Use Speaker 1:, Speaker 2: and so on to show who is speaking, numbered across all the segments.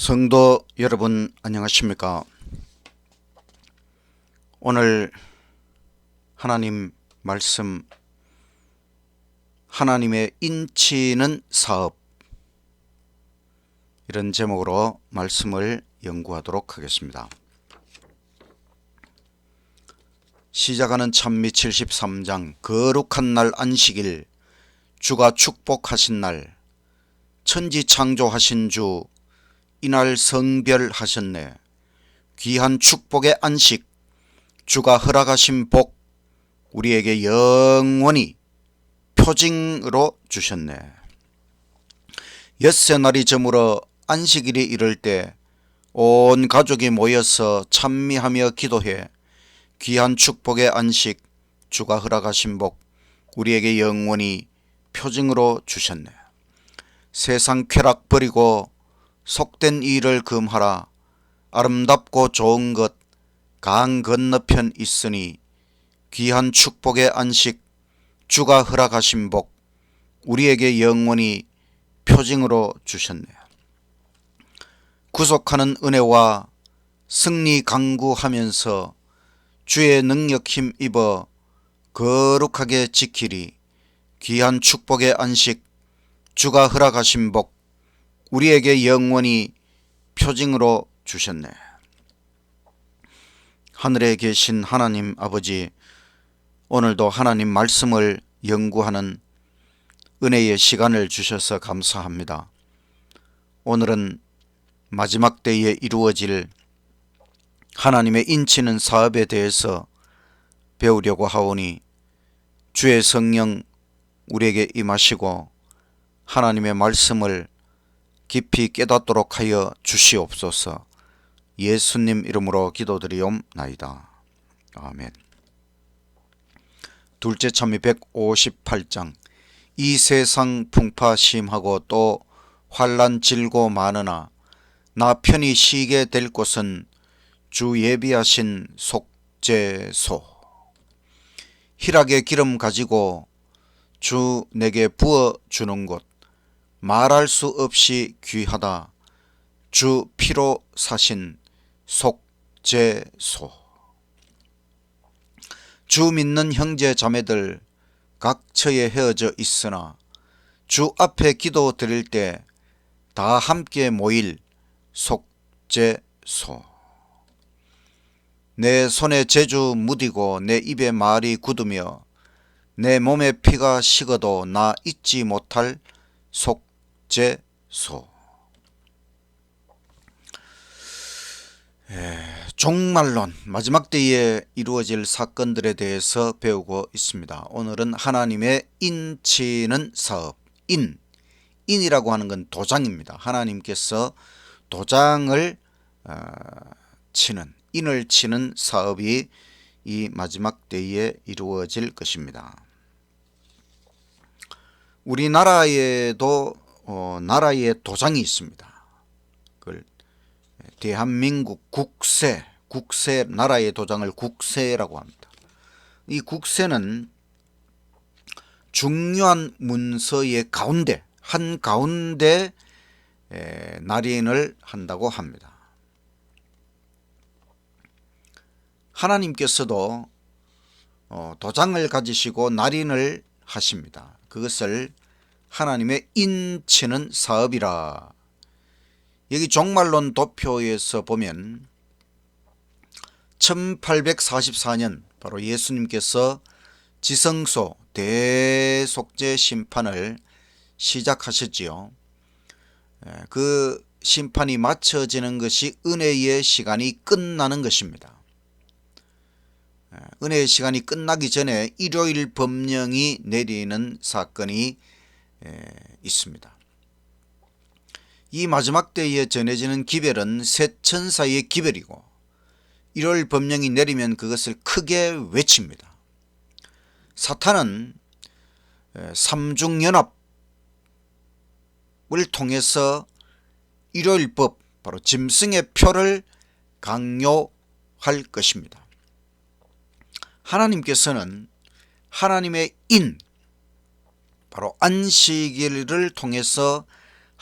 Speaker 1: 성도 여러분 안녕하십니까? 오늘 하나님 말씀, 하나님의 인치는 사업, 이런 제목으로 말씀을 연구하도록 하겠습니다. 시작하는 찬미 73장. 거룩한 날 안식일, 주가 축복하신 날, 천지 창조하신 주, 이날 성별하셨네. 귀한 축복의 안식, 주가 허락하신 복, 우리에게 영원히 표징으로 주셨네. 엿새 날이 저물어 안식일이 이를 때 온 가족이 모여서 찬미하며 기도해 귀한 축복의 안식, 주가 허락하신 복, 우리에게 영원히 표징으로 주셨네. 세상 쾌락 버리고 속된 일을 금하라. 아름답고 좋은 것 강 건너편 있으니 귀한 축복의 안식, 주가 허락하신 복, 우리에게 영원히 표징으로 주셨네. 구속하는 은혜와 승리 강구하면서 주의 능력 힘 입어 거룩하게 지키리. 귀한 축복의 안식, 주가 허락하신 복, 우리에게 영원히 표징으로 주셨네. 하늘에 계신 하나님 아버지, 오늘도 하나님 말씀을 연구하는 은혜의 시간을 주셔서 감사합니다. 오늘은 마지막 때에 이루어질 하나님의 인치는 사업에 대해서 배우려고 하오니 주의 성령 우리에게 임하시고 하나님의 말씀을 깊이 깨닫도록 하여 주시옵소서. 예수님 이름으로 기도드리옵나이다. 아멘. 둘째 찬미 158장. 이 세상 풍파 심하고 또 환난 질고 많으나 나 편히 쉬게 될 곳은 주 예비하신 속죄소. 희락의 기름 가지고 주 내게 부어주는 곳, 말할 수 없이 귀하다. 주 피로 사신 속죄소. 주 믿는 형제 자매들 각처에 헤어져 있으나 주 앞에 기도 드릴 때 다 함께 모일 속죄소. 내 손에 제주 묻이고 내 입에 말이 굳으며 내 몸에 피가 식어도 나 잊지 못할 속죄소. 종말론, 마지막 때에 이루어질 사건들에 대해서 배우고 있습니다. 오늘은 하나님의 인치는 사업, 인이라고 하는 건 도장입니다. 하나님께서 도장을 치는, 인을 치는 사업이 이 마지막 때에 이루어질 것입니다. 우리나라에도 나라의 도장이 있습니다. 그걸 대한민국 국세, 나라의 도장을 국세라고 합니다. 이 국세는 중요한 문서의 가운데, 한가운데 날인을 한다고 합니다. 하나님께서도 도장을 가지시고 날인을 하십니다. 그것을 하나님의 인치는 사업이라. 여기 종말론 도표에서 보면 1844년 바로 예수님께서 지성소 대속죄 심판을 시작하셨지요. 그 심판이 마쳐지는 것이 은혜의 시간이 끝나는 것입니다. 은혜의 시간이 끝나기 전에 일요일 법령이 내리는 사건이 있습니다. 이 마지막 때에 전해지는 기별은 새 천사의 기별이고 일요일 법령이 내리면 그것을 크게 외칩니다. 사탄은 삼중연합을 통해서 일요일법, 바로 짐승의 표를 강요할 것입니다. 하나님께서는 하나님의 인, 바로 안식일을 통해서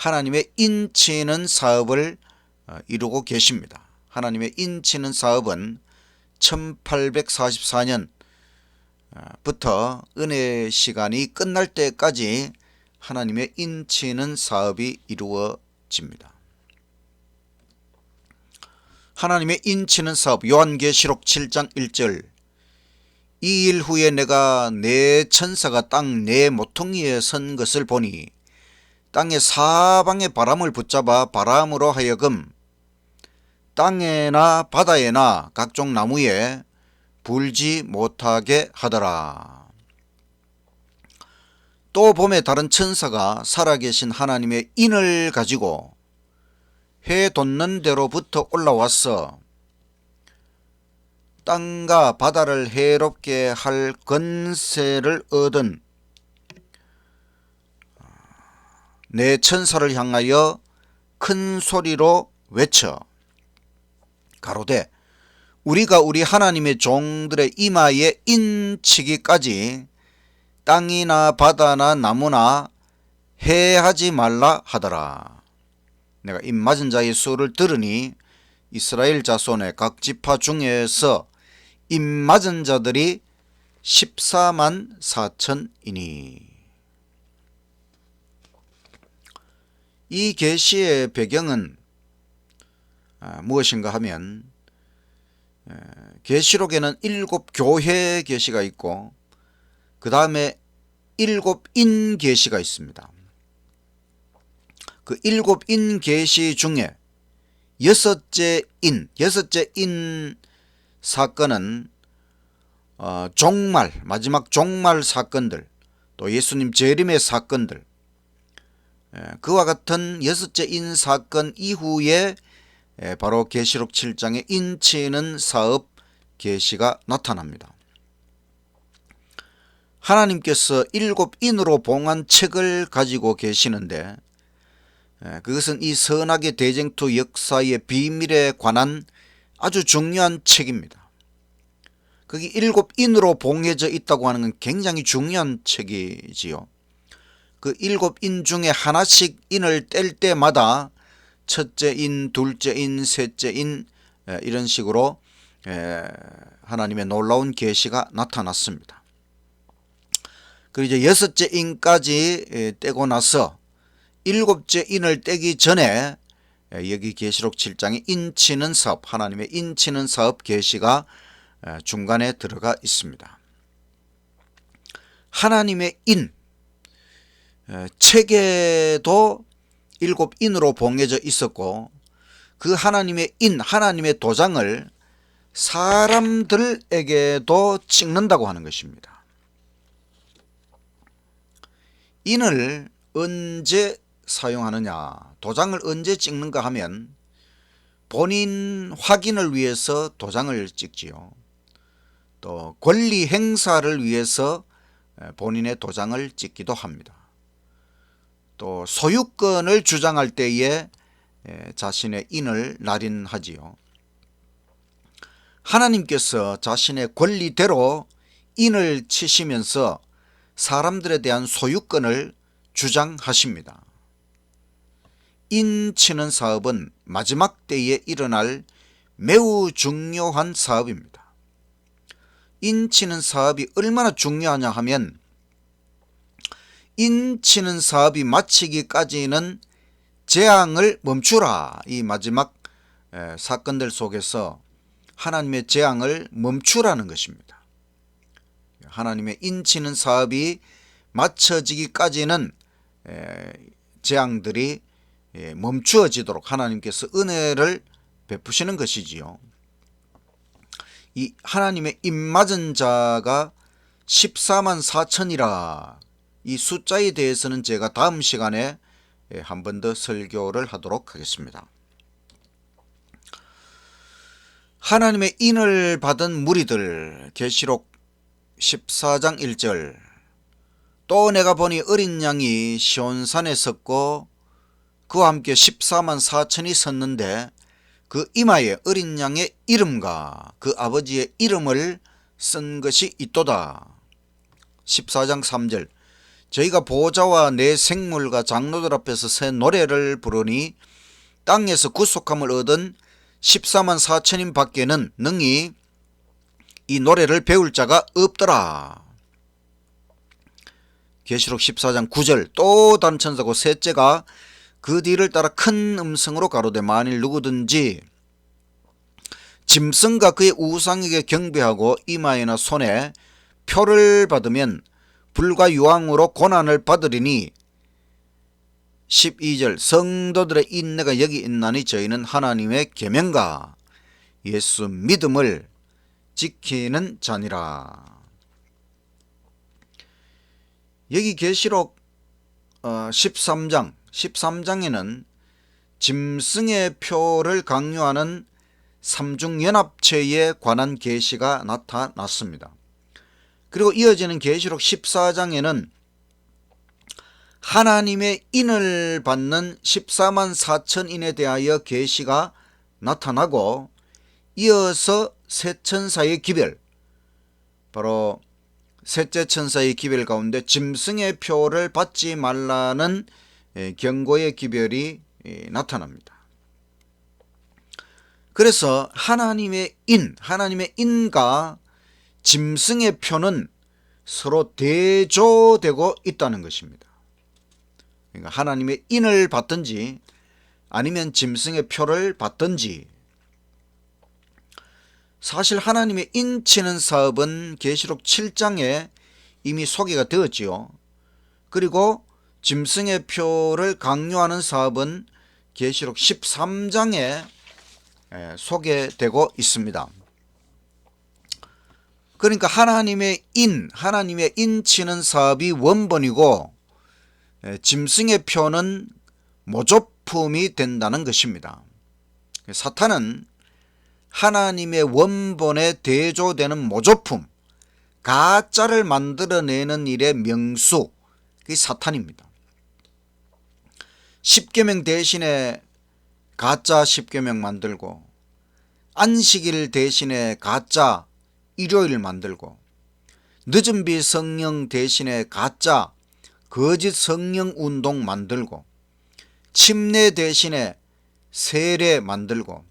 Speaker 1: 하나님의 인치는 사업을 이루고 계십니다. 하나님의 인치는 사업은 1844년 부터 은혜 시간이 끝날 때까지 하나님의 인치는 사업이 이루어집니다. 하나님의 인치는 사업, 요한계시록 7장 1절. 이 일 후에 내가 내 천사가 땅 내 모퉁이에 선 것을 보니 땅의 사방의 바람을 붙잡아 바람으로 하여금 땅에나 바다에나 각종 나무에 불지 못하게 하더라. 또 봄에 다른 천사가 살아계신 하나님의 인을 가지고 해 돋는 데로부터 올라와서 땅과 바다를 해롭게 할 권세를 얻은 내 천사를 향하여 큰 소리로 외쳐 가로되 우리가 우리 하나님의 종들의 이마에 인치기까지 땅이나 바다나 나무나 해하지 말라 하더라. 내가 입 맞은 자의 수를 들으니 이스라엘 자손의 각 지파 중에서 입 맞은 자들이 14만 4천이니. 이 계시의 배경은 무엇인가 하면 계시록에는 7교회 계시가 있고 그 다음에 7인 계시가 있습니다. 그 7인 계시 중에 여섯째 인 사건은 종말, 마지막 종말 사건들, 또 예수님 재림의 사건들, 그와 같은 여섯째 인 사건 이후에 바로 계시록 7장에 인치는 사업 계시가 나타납니다. 하나님께서 7인으로 봉한 책을 가지고 계시는데 그것은 이 선악의 대쟁투 역사의 비밀에 관한 아주 중요한 책입니다. 거기 7인으로 봉해져 있다고 하는 건 굉장히 중요한 책이지요. 그 7인 중에 하나씩 인을 뗄 때마다 첫째 인, 둘째 인, 셋째 인 이런 식으로 하나님의 놀라운 계시가 나타났습니다. 그리고 이제 여섯째 인까지 떼고 나서 일곱째 인을 떼기 전에 여기 계시록 7장에 인치는 사업, 하나님의 인치는 사업 계시가 중간에 들어가 있습니다. 하나님의 인, 책에도 7인으로 봉해져 있었고 그 하나님의 인, 하나님의 도장을 사람들에게도 찍는다고 하는 것입니다. 인을 언제 사용하느냐, 도장을 언제 찍는가 하면 본인 확인을 위해서 도장을 찍지요. 또 권리 행사를 위해서 본인의 도장을 찍기도 합니다. 또 소유권을 주장할 때에 자신의 인을 날인하지요. 하나님께서 자신의 권리대로 인을 치시면서 사람들에 대한 소유권을 주장하십니다. 인치는 사업은 마지막 때에 일어날 매우 중요한 사업입니다. 인치는 사업이 얼마나 중요하냐 하면 인치는 사업이 마치기까지는 재앙을 멈추라. 이 마지막 사건들 속에서 하나님의 재앙을 멈추라는 것입니다. 하나님의 인치는 사업이 마쳐지기까지는 재앙들이 멈추어지도록 하나님께서 은혜를 베푸시는 것이지요. 이 하나님의 입맞은 자가 14만 4천이라 이 숫자에 대해서는 제가 다음 시간에 한 번 더 설교를 하도록 하겠습니다. 하나님의 인을 받은 무리들, 계시록 14장 1절. 또 내가 보니 어린 양이 시온산에 섰고 그와 함께 14만 4천이 섰는데 그 이마에 어린 양의 이름과 그 아버지의 이름을 쓴 것이 있도다. 14장 3절. 저희가 보좌와 내 생물과 장로들 앞에서 새 노래를 부르니 땅에서 구속함을 얻은 14만 4천인 밖에는 능히 이 노래를 배울 자가 없더라. 계시록 14장 9절 또 다른 천사고 셋째가 그 뒤를 따라 큰 음성으로 가로되 만일 누구든지 짐승과 그의 우상에게 경배하고 이마에나 손에 표를 받으면 불과 유황으로 고난을 받으리니 12절 성도들의 인내가 여기 있나니 저희는 하나님의 계명과 예수 믿음을 지키는 자니라. 여기 계시록 13장에는 짐승의 표를 강요하는 삼중연합체에 관한 계시가 나타났습니다. 그리고 이어지는 계시록 14장에는 하나님의 인을 받는 14만 4천인에 대하여 계시가 나타나고 이어서 세 천사의 기별, 바로 셋째 천사의 기별 가운데 짐승의 표를 받지 말라는 경고의 기별이 나타납니다. 그래서 하나님의 인과 짐승의 표는 서로 대조되고 있다는 것입니다. 그러니까 하나님의 인을 받든지 아니면 짐승의 표를 받든지, 사실 하나님의 인치는 사업은 계시록 7장에 이미 소개가 되었지요. 그리고 짐승의 표를 강요하는 사업은 계시록 13장에 소개되고 있습니다. 그러니까 하나님의 인치는 사업이 원본이고 짐승의 표는 모조품이 된다는 것입니다. 사탄은 하나님의 원본에 대조되는 모조품, 가짜를 만들어내는 일의 명수, 그게 사탄입니다. 십계명 대신에 가짜 십계명 만들고, 안식일 대신에 가짜 일요일 만들고, 늦은 비 성령 대신에 가짜 거짓 성령 운동 만들고, 침례 대신에 세례 만들고,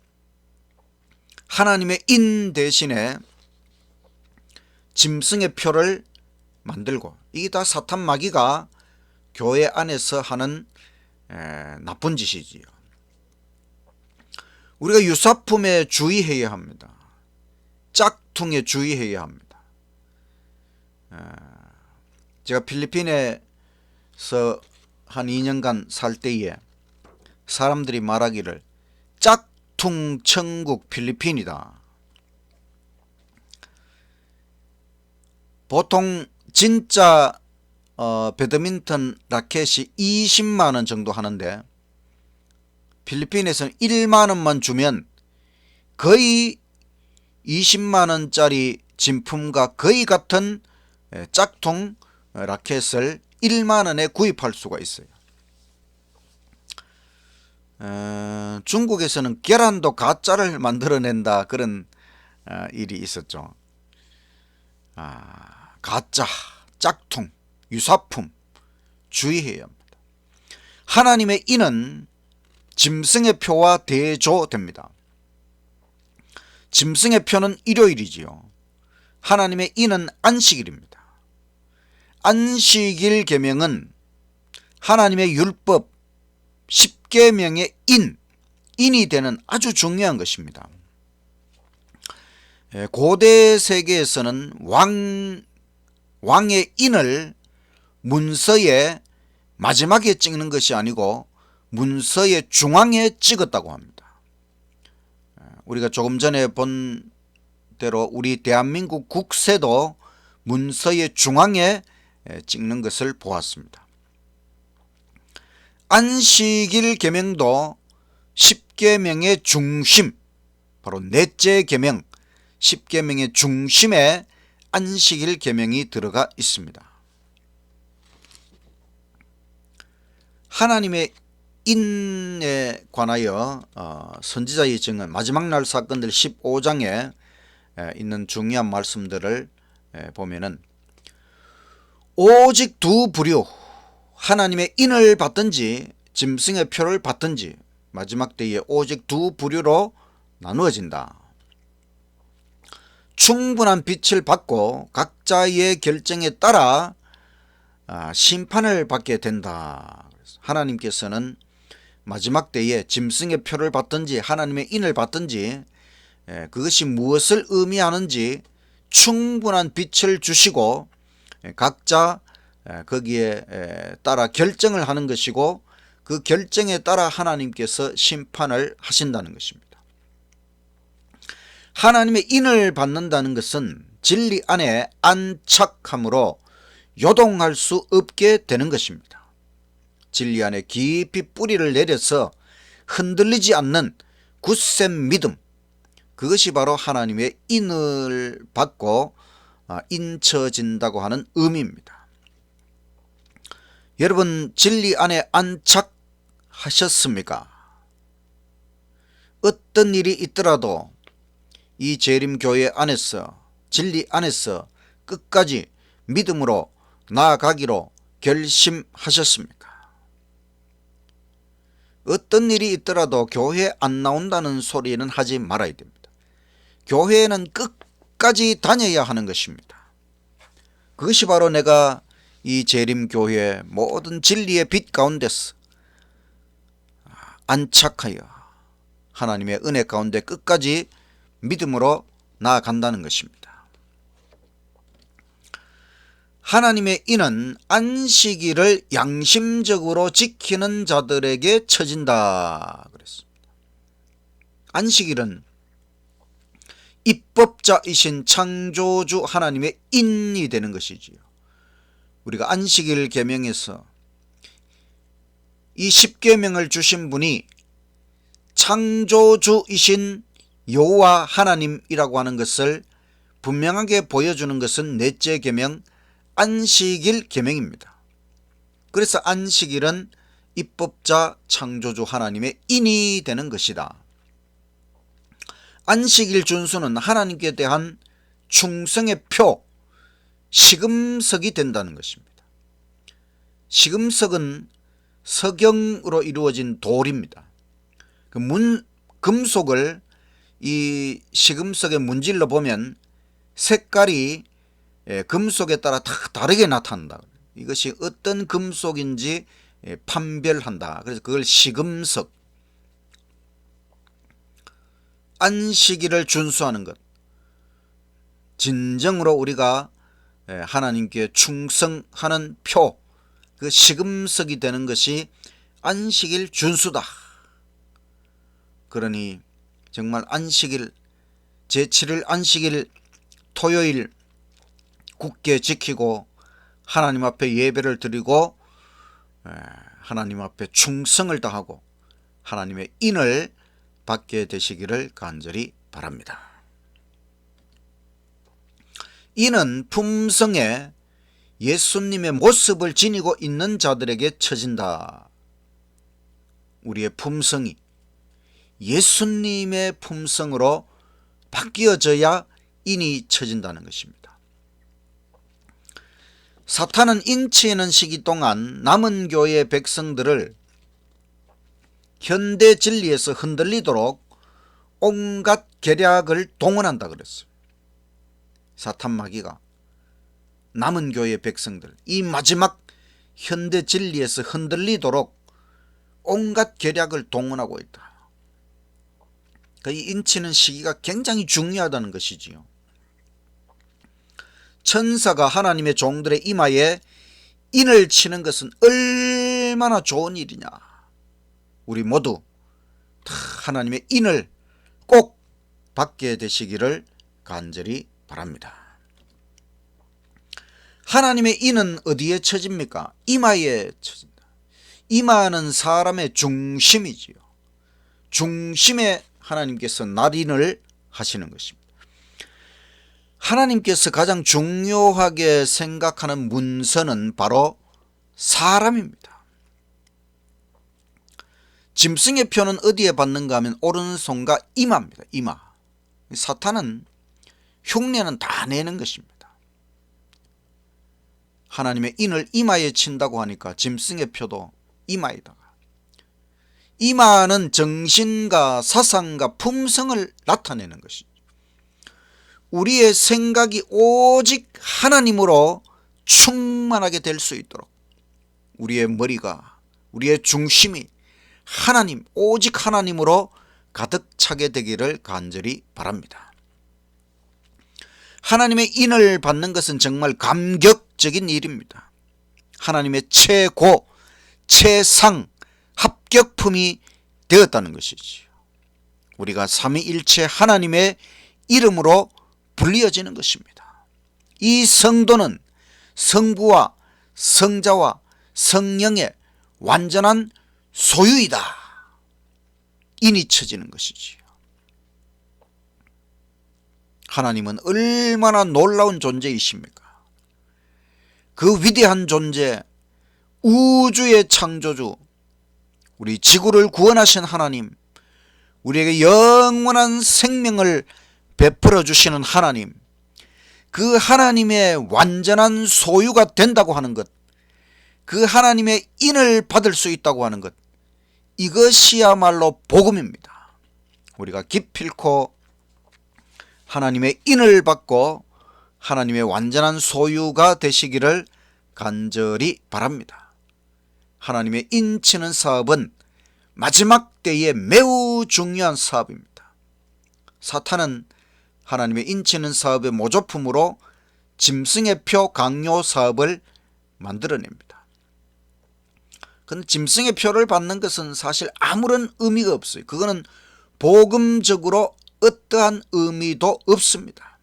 Speaker 1: 하나님의 인 대신에 짐승의 표를 만들고, 이게 다 사탄 마귀가 교회 안에서 하는 나쁜 짓이지요. 우리가 유사품에 주의해야 합니다. 짝퉁에 주의해야 합니다. 제가 필리핀에서 한 2년간 살 때에 사람들이 말하기를 짝퉁 천국 필리핀이다. 보통 진짜 배드민턴 라켓이 20만 원 정도 하는데 필리핀에서는 1만 원만 주면 거의 20만 원짜리 진품과 거의 같은 짝퉁 라켓을 1만 원에 구입할 수가 있어요. 중국에서는 계란도 가짜를 만들어낸다, 그런 일이 있었죠. 가짜, 짝퉁, 유사품 주의해야 합니다. 하나님의 인은 짐승의 표와 대조됩니다. 짐승의 표는 일요일이지요. 하나님의 인은 안식일입니다. 안식일 계명은 하나님의 율법 10계명의 인이 되는 아주 중요한 것입니다. 고대 세계에서는 왕의 인을 문서에 마지막에 찍는 것이 아니고 문서의 중앙에 찍었다고 합니다. 우리가 조금 전에 본 대로 우리 대한민국 국세도 문서의 중앙에 찍는 것을 보았습니다. 안식일 계명도 10계명의 중심, 바로 넷째 계명 10계명의 중심에 안식일 계명이 들어가 있습니다. 하나님의 인에 관하여 선지자의 증언, 마지막 날 사건들 15장에 있는 중요한 말씀들을 보면은 오직 두 부류, 하나님의 인을 받든지 짐승의 표를 받든지 마지막 때에 오직 두 부류로 나누어진다. 충분한 빛을 받고 각자의 결정에 따라 심판을 받게 된다. 하나님께서는 마지막 때에 짐승의 표를 받든지 하나님의 인을 받든지 그것이 무엇을 의미하는지 충분한 빛을 주시고 각자 거기에 따라 결정을 하는 것이고 그 결정에 따라 하나님께서 심판을 하신다는 것입니다. 하나님의 인을 받는다는 것은 진리 안에 안착함으로 요동할 수 없게 되는 것입니다. 진리 안에 깊이 뿌리를 내려서 흔들리지 않는 굳센 믿음, 그것이 바로 하나님의 인을 받고 인쳐진다고 하는 의미입니다. 여러분, 진리 안에 안착하셨습니까? 어떤 일이 있더라도 이 재림교회 안에서, 진리 안에서 끝까지 믿음으로 나아가기로 결심하셨습니까? 어떤 일이 있더라도 교회 안 나온다는 소리는 하지 말아야 됩니다. 교회에는 끝까지 다녀야 하는 것입니다. 그것이 바로 내가 이 재림교회 모든 진리의 빛 가운데서 안착하여 하나님의 은혜 가운데 끝까지 믿음으로 나아간다는 것입니다. 하나님의 인은 안식일을 양심적으로 지키는 자들에게 처진다 그랬습니다. 안식일은 입법자이신 창조주 하나님의 인이 되는 것이지요. 우리가 안식일 계명에서 이 10계명을 주신 분이 창조주이신 여호와 하나님이라고 하는 것을 분명하게 보여주는 것은 넷째 계명 안식일 계명입니다. 그래서 안식일은 입법자 창조주 하나님의 인이 되는 것이다. 안식일 준수는 하나님께 대한 충성의 표, 시금석이 된다는 것입니다. 시금석은 석영으로 이루어진 돌입니다. 금속을 이 시금석에 문질러 보면 색깔이 금속에 따라 다 다르게 나타난다. 이것이 어떤 금속인지 판별한다. 그래서 그걸 시금석. 안식일을 준수하는 것, 진정으로 우리가 하나님께 충성하는 표, 그 시금석이 되는 것이 안식일 준수다. 그러니 정말 안식일, 제7일 안식일 토요일 굳게 지키고 하나님 앞에 예배를 드리고 하나님 앞에 충성을 다하고 하나님의 인을 받게 되시기를 간절히 바랍니다. 이는 품성에 예수님의 모습을 지니고 있는 자들에게 처진다. 우리의 품성이 예수님의 품성으로 바뀌어져야 인이 처진다는 것입니다. 사탄은 인치는 시기 동안 남은 교회의 백성들을 현대 진리에서 흔들리도록 온갖 계략을 동원한다 그랬어요. 사탄 마귀가 남은 교회의 백성들, 이 마지막 현대 진리에서 흔들리도록 온갖 계략을 동원하고 있다. 이 인치는 시기가 굉장히 중요하다는 것이지요. 천사가 하나님의 종들의 이마에 인을 치는 것은 얼마나 좋은 일이냐. 우리 모두 다 하나님의 인을 꼭 받게 되시기를 간절히 바랍니다. 하나님의 인은 어디에 처집니까? 이마에 처진다. 이마는 사람의 중심이지요. 중심에 하나님께서 날인을 하시는 것입니다. 하나님께서 가장 중요하게 생각하는 문서는 바로 사람입니다. 짐승의 표는 어디에 받는가 하면 오른손과 이마입니다. 이마. 사탄은 흉내는 다 내는 것입니다. 하나님의 인을 이마에 친다고 하니까 짐승의 표도 이마에다가, 임하는 정신과 사상과 품성을 나타내는 것이죠. 우리의 생각이 오직 하나님으로 충만하게 될 수 있도록 우리의 머리가, 우리의 중심이 하나님, 오직 하나님으로 가득 차게 되기를 간절히 바랍니다. 하나님의 인을 받는 것은 정말 감격적인 일입니다. 하나님의 최고, 최상, 합격품이 되었다는 것이지요. 우리가 삼위일체 하나님의 이름으로 불리어지는 것입니다. 이 성도는 성부와 성자와 성령의 완전한 소유이다. 인이 쳐지는 것이지요. 하나님은 얼마나 놀라운 존재이십니까? 그 위대한 존재, 우주의 창조주, 우리 지구를 구원하신 하나님, 우리에게 영원한 생명을 베풀어 주시는 하나님, 그 하나님의 완전한 소유가 된다고 하는 것, 그 하나님의 인을 받을 수 있다고 하는 것, 이것이야말로 복음입니다. 우리가 기필코 하나님의 인을 받고 하나님의 완전한 소유가 되시기를 간절히 바랍니다. 하나님의 인치는 사업은 마지막 때에 매우 중요한 사업입니다. 사탄은 하나님의 인치는 사업의 모조품으로 짐승의 표 강요 사업을 만들어냅니다. 그런데 짐승의 표를 받는 것은 사실 아무런 의미가 없어요. 그거는 복음적으로 어떠한 의미도 없습니다.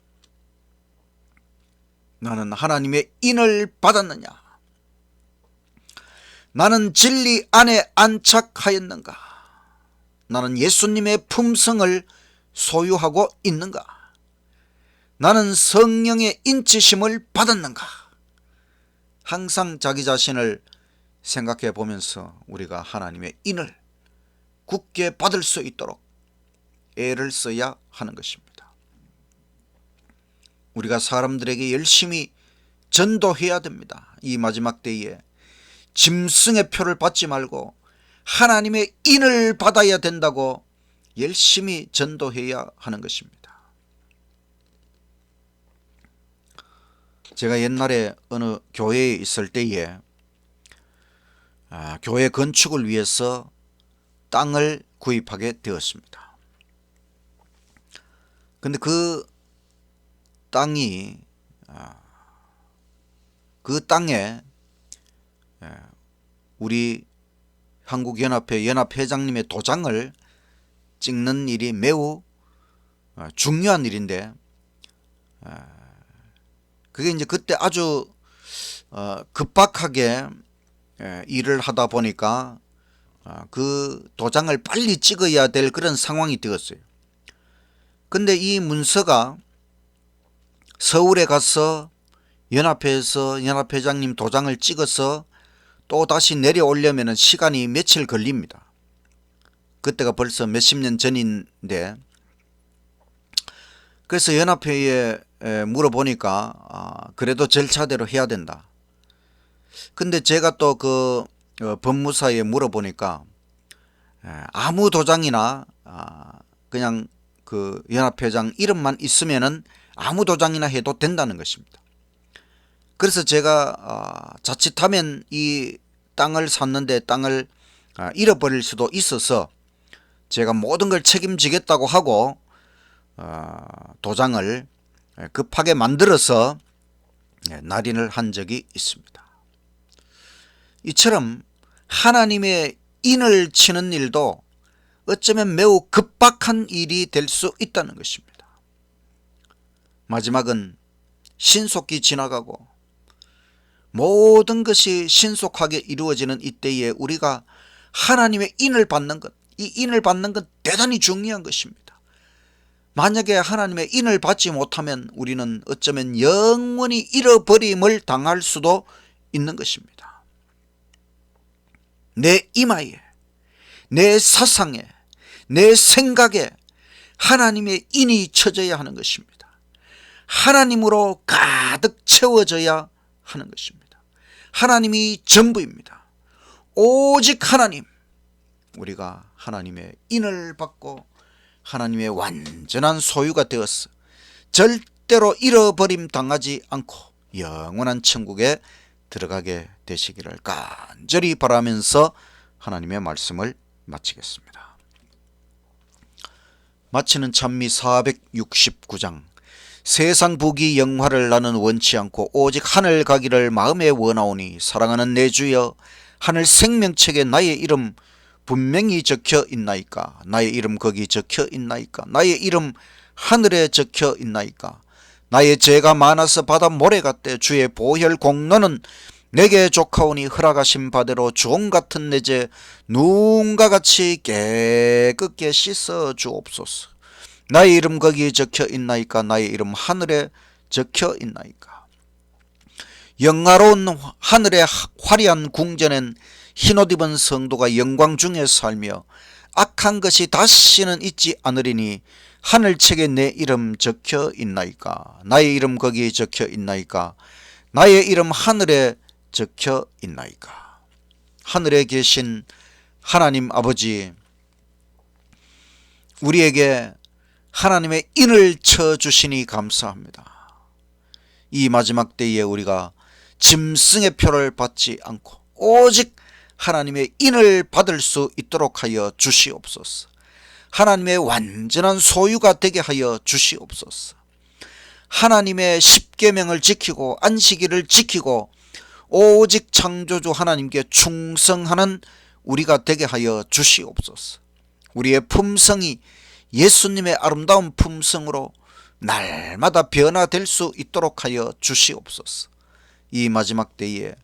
Speaker 1: 나는 하나님의 인을 받았느냐? 나는 진리 안에 안착하였는가? 나는 예수님의 품성을 소유하고 있는가? 나는 성령의 인치심을 받았는가? 항상 자기 자신을 생각해 보면서 우리가 하나님의 인을 굳게 받을 수 있도록 애를 써야 하는 것입니다. 우리가 사람들에게 열심히 전도해야 됩니다. 이 마지막 때에 짐승의 표를 받지 말고 하나님의 인을 받아야 된다고 열심히 전도해야 하는 것입니다. 제가 옛날에 어느 교회에 있을 때에 교회 건축을 위해서 땅을 구입하게 되었습니다. 근데 그 땅이 그 땅에 우리 한국연합회 연합회장님의 도장을 찍는 일이 매우 중요한 일인데, 그게 이제 그때 아주 급박하게 일을 하다 보니까 그 도장을 빨리 찍어야 될 그런 상황이 되었어요. 근데 이 문서가 서울에 가서 연합회에서 연합회장님 도장을 찍어서 또 다시 내려오려면 시간이 며칠 걸립니다. 그때가 벌써 몇십 년 전인데, 그래서 연합회에 물어보니까 그래도 절차대로 해야 된다. 근데 제가 또 그 법무사에 물어보니까 아무 도장이나 그냥 그 연합회장 이름만 있으면은 아무 도장이나 해도 된다는 것입니다. 그래서 제가 자칫하면 이 땅을 샀는데 땅을 잃어버릴 수도 있어서 제가 모든 걸 책임지겠다고 하고 도장을 급하게 만들어서 날인을 한 적이 있습니다. 이처럼 하나님의 인을 치는 일도 어쩌면 매우 급박한 일이 될 수 있다는 것입니다. 마지막은 신속히 지나가고 모든 것이 신속하게 이루어지는 이때에 우리가 하나님의 인을 받는 것, 이 인을 받는 것 대단히 중요한 것입니다. 만약에 하나님의 인을 받지 못하면 우리는 어쩌면 영원히 잃어버림을 당할 수도 있는 것입니다. 내 이마에, 내 사상에, 내 생각에 하나님의 인이 쳐져야 하는 것입니다. 하나님으로 가득 채워져야 하는 것입니다. 하나님이 전부입니다. 오직 하나님, 우리가 하나님의 인을 받고 하나님의 완전한 소유가 되어서 절대로 잃어버림 당하지 않고 영원한 천국에 들어가게 되시기를 간절히 바라면서 하나님의 말씀을 마치겠습니다. 마치는 찬미 469장. 세상 부귀 영화를 나는 원치 않고 오직 하늘 가기를 마음에 원하오니 사랑하는 내 주여, 하늘 생명책에 나의 이름 분명히 적혀 있나이까? 나의 이름 거기 적혀 있나이까? 나의 이름 하늘에 적혀 있나이까? 나의 죄가 많아서 바다 모래 같대 주의 보혈 공로는 내게 족하오니 허락하신 바대로 주홍 같은 내 죄 누군가 같이 깨끗게 씻어 주옵소서. 나의 이름 거기에 적혀 있나이까? 나의 이름 하늘에 적혀 있나이까? 영화로운 하늘의 화려한 궁전엔 흰옷 입은 성도가 영광 중에 살며 악한 것이 다시는 있지 않으리니 하늘책에 내 이름 적혀 있나이까? 나의 이름 거기에 적혀 있나이까? 나의 이름 하늘에 적혀 있나이까? 하늘에 계신 하나님 아버지, 우리에게 하나님의 인을 쳐주시니 감사합니다. 이 마지막 때에 우리가 짐승의 표를 받지 않고 오직 하나님의 인을 받을 수 있도록 하여 주시옵소서. 하나님의 완전한 소유가 되게 하여 주시옵소서. 하나님의 십계명을 지키고 안식일을 지키고 오직 창조주 하나님께 충성하는 우리가 되게 하여 주시옵소서. 우리의 품성이 예수님의 아름다운 품성으로 날마다 변화될 수 있도록 하여 주시옵소서. 이 마지막 때에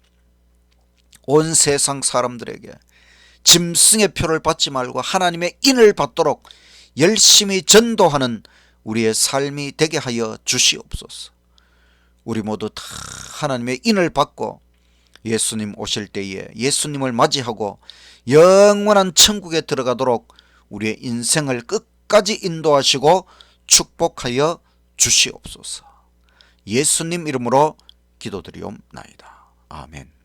Speaker 1: 온 세상 사람들에게 짐승의 표를 받지 말고 하나님의 인을 받도록 열심히 전도하는 우리의 삶이 되게 하여 주시옵소서. 우리 모두 다 하나님의 인을 받고 예수님 오실 때에 예수님을 맞이하고 영원한 천국에 들어가도록 우리의 인생을 끝까지 인도하시고 축복하여 주시옵소서. 예수님 이름으로 기도드리옵나이다. 아멘.